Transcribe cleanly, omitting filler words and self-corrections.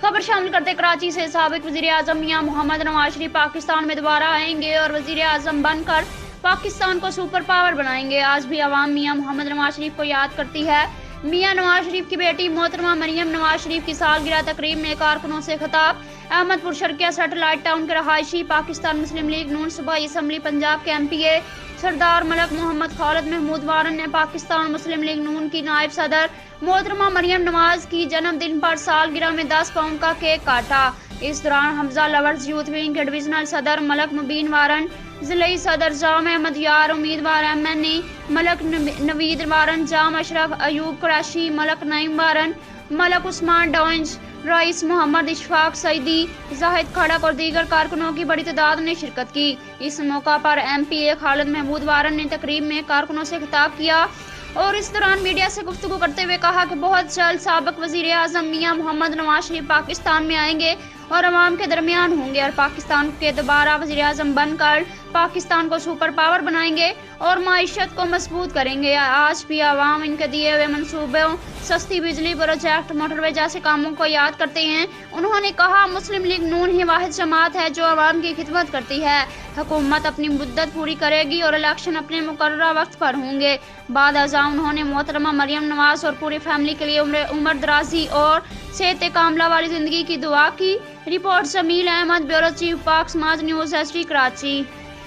खबर शामिल करते कराची से साबिक वजीर आजम मियां मोहम्मद नवाज शरीफ पाकिस्तान में दोबारा आएंगे और वजीर आजम बनकर पाकिस्तान को सुपर पावर बनाएंगे। आज भी आवाम मियां मोहम्मद नवाज शरीफ को याद करती है। मियां नवाज शरीफ की बेटी मोहतरमा मरियम नवाज शरीफ की सालगिरह तकरीब में कारकुनों से खिताब। अहमदपुर शर्किया सैटेलाइट टाउन के रहायशी पाकिस्तान मुस्लिम लीग नून सूबाई असम्बली पंजाब के MPA सरदार मलक मोहम्मद खालिद महमूद वारन ने पाकिस्तान मुस्लिम लीग नून की नायब सदर मोहतरमा मरियम नवाज की जन्मदिन पर सालगिरह में 10 पाउंड का केक काटा। इस दौरान हमजा लवर्स यूथ विंग के डिविजनल सदर मलक मुबीन वारन, जिले सदर जाम अहमद यार, उम्मीदवार MNE मलक नवीद वारन, जाम अशरफ अयूब कुरैशी, मलक नईम वारन, मलक उस्मान डॉइंज, रईस मोहम्मद इशफाक सईदी, जाहिद खड़क और दीगर कारकुनों की बड़ी तादाद ने शिरकत की। इस मौका पर MPA खालिद महमूद वारन ने तकरीब में कारकुनों से खिताब किया और इस दौरान मीडिया से गुफ्तगू करते हुए कहा कि बहुत जल्द साबिक वजीर आजम मियां मोहम्मद नवाज शरीफ पाकिस्तान में आएंगे और अवाम के दरमियान होंगे और पाकिस्तान के दोबारा वजीर आजम बनकर पाकिस्तान को सुपर पावर बनाएंगे और माईशत को मजबूत करेंगे। आज भी आवाम इनके दिए हुए मंसूबों, सस्ती बिजली प्रोजेक्ट, मोटरवे जैसे कामों को याद करते हैं। उन्होंने कहा, मुस्लिम लीग नून ही वाहिद जमात है जो आवाम की खिदमत करती है। हुकूमत अपनी मुद्दत पूरी करेगी और इलेक्शन अपने मुकर्ररा वक्त पर होंगे। बाद अज़ा उन्होंने मोहतरमा मरियम नवाज और पूरी फैमिली के लिए उम्र दराजी और सेहत कामला वाली जिंदगी की दुआ की। Report Jamil Ahmed, bureau chief Pak Samaj news HD Karachi.